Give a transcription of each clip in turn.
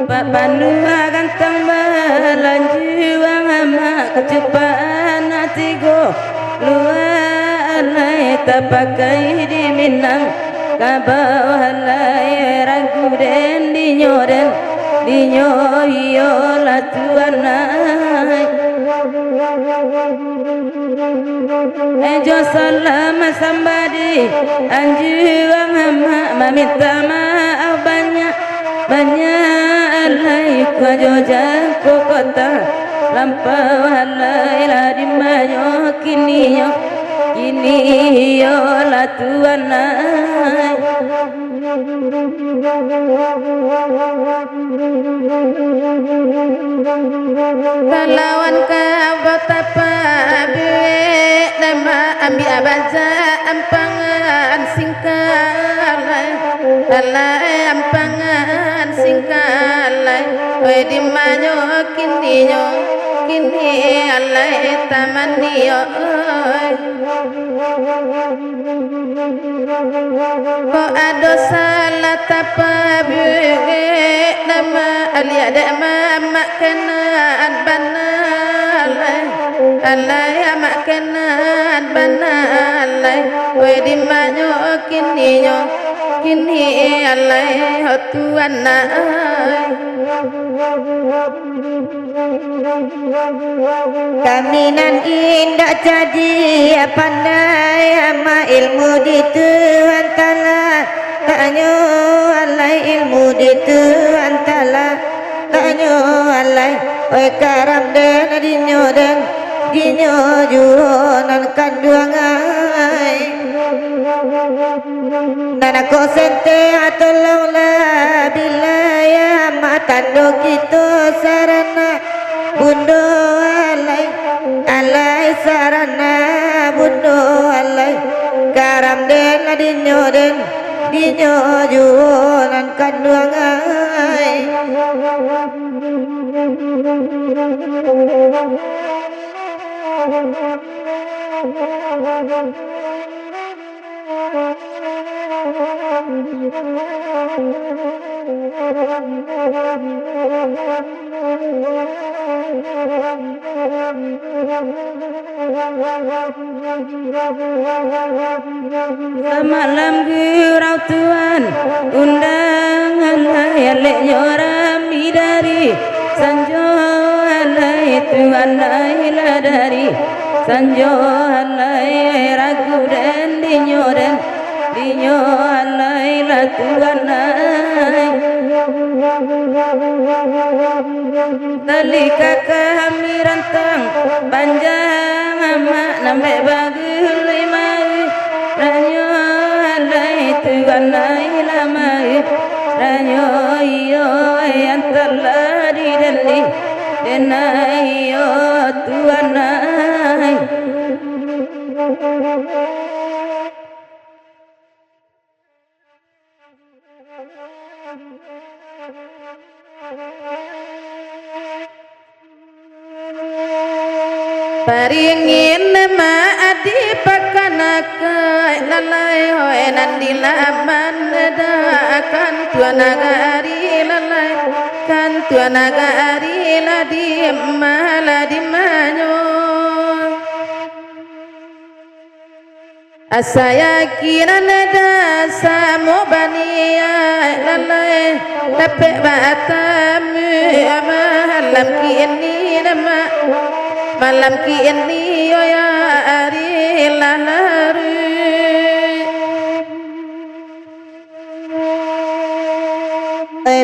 Panua ganteng belanjuang mak kecepatan hatiku lualai tak pakai di Minang kabawalai ragu den dinyoyo la tuanai Ejo salam sambadi anjuang mak meminta maaf banyak alai kajo jangko kota lampau alai la di mayo kini yo la tuanai Talawan ka betapa bilik nama ambil abaza ampangan singkalai alai ampangan singkalai we di manyo kini alai tamaniyo ko ado salah tapa bilik nama aliada mak kenaan banalai alai mak kenaan banalai we di manyo kini alai hotuana Kaminan indah jadi pandai ama ilmu di Tuhan Ta'ala Ta'nyo alai ilmu di Tuhan Ta'ala Ta'nyo alai oi karam den dinyo juhonan kanduangai Nana ko sente atolong la bilaya matando kito sarana bundo alai sarana bundo alai karam den dinyo juhonan kanduangai Semalam gurau Tuhan undangan hayalek nyoram dari sanjo alai Tuhan nailah dari sanjo alai ragu dan dinyo alai la Tuhan nai Talika kami rantang panjang amak nambe bagul imai ranyo alai Tuhan nai lamai ranyo iyo antala di denai yo Tuhan nai Paringin nama adi pakanakai lalai hoi nandilaman nedakan tuanagari lalai kan tuanagari ladi maladi manyo asaya nada samo bania lalai tapi batamu malam kini nama malam kini yo ya ari lalaru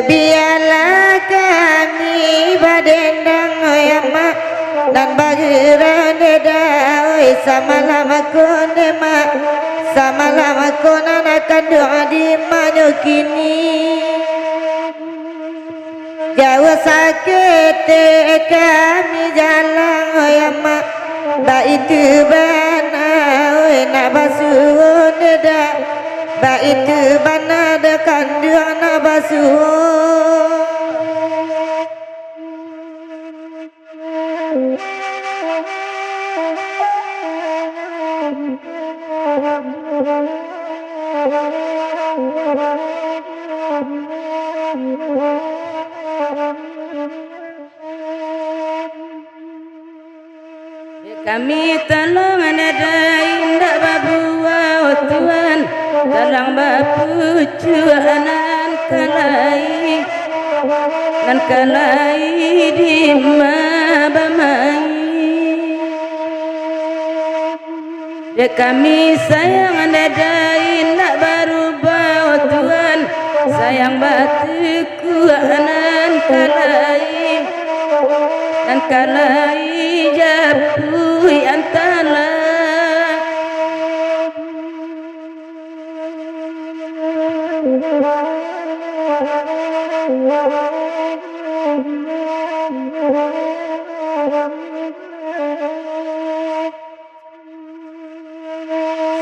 biarlah kami badendang ya mak dan bagiran oi samalam aku nema samalam aku nanakan doa di manyo kini jauh sakit kami jalan ya mak ba itu bana oi nak basuh neda ba itu bana de kandung nak basuh Kami tolong ada indah babua Tuhan tolong bapu cuanan kalai dan kalai di mabamai. Ya kami sayang ada indah berubah Tuhan sayang batu kuanan kalai dan kalai japu antara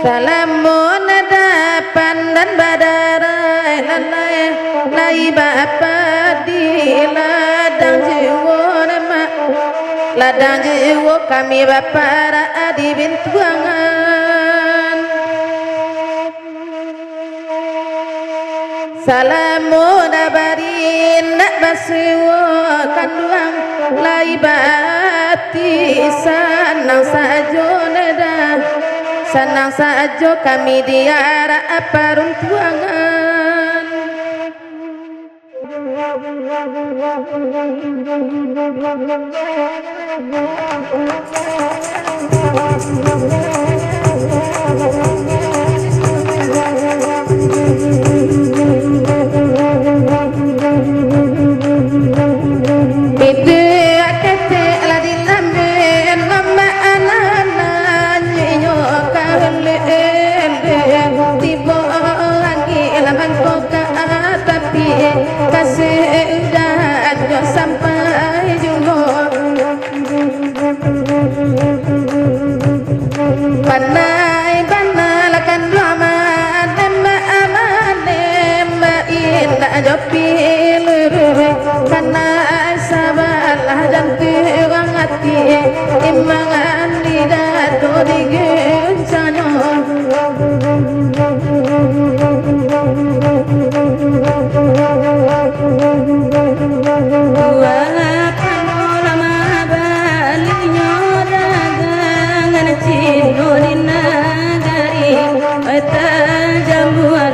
salamun dapan dan badarai lalai lai bapa di ladang jiwa nama ladang jiwa kami bapa di bintuangan salamun dabarin nak basuwa kanduang lai bati sanang sajo nedah senang saja kami di arah peruntuangan. Sampai jumpa panai panalakan drama nema amane ma inda jopil panai sabalah dan tuang hati imangan lidah tu digencanyo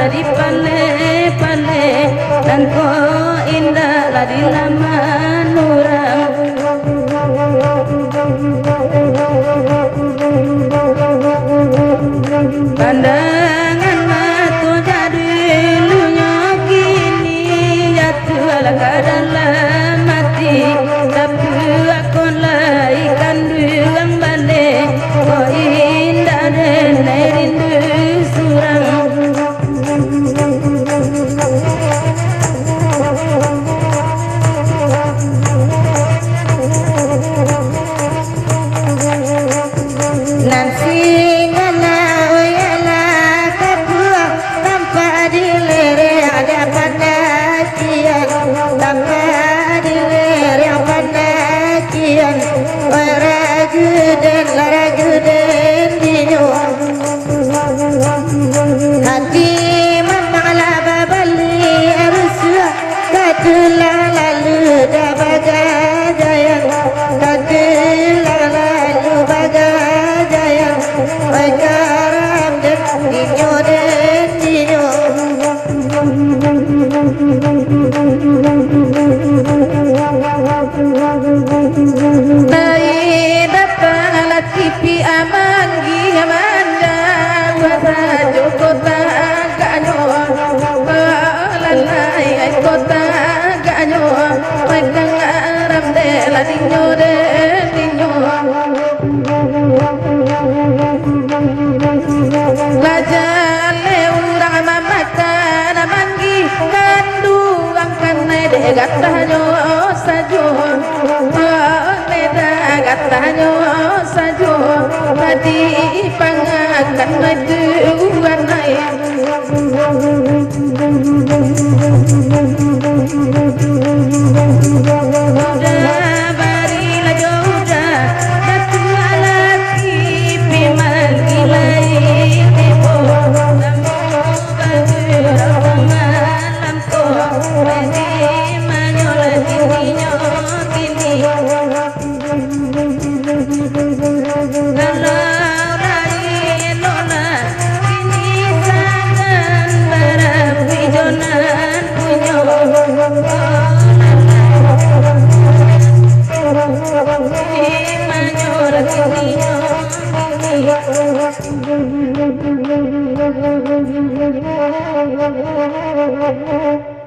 di pale-pale dan ko indah lah di laman orang pandangan mata jadi lunya kini jatuh ala dalam mati tapi aku lai kandung balik ko indah dan rindu surang gatahnya sajo leda gatahnya sajo tadi pangakan itu warnai barilah jodoh datu alaki pimal gilai tibo namu bagi Thank you.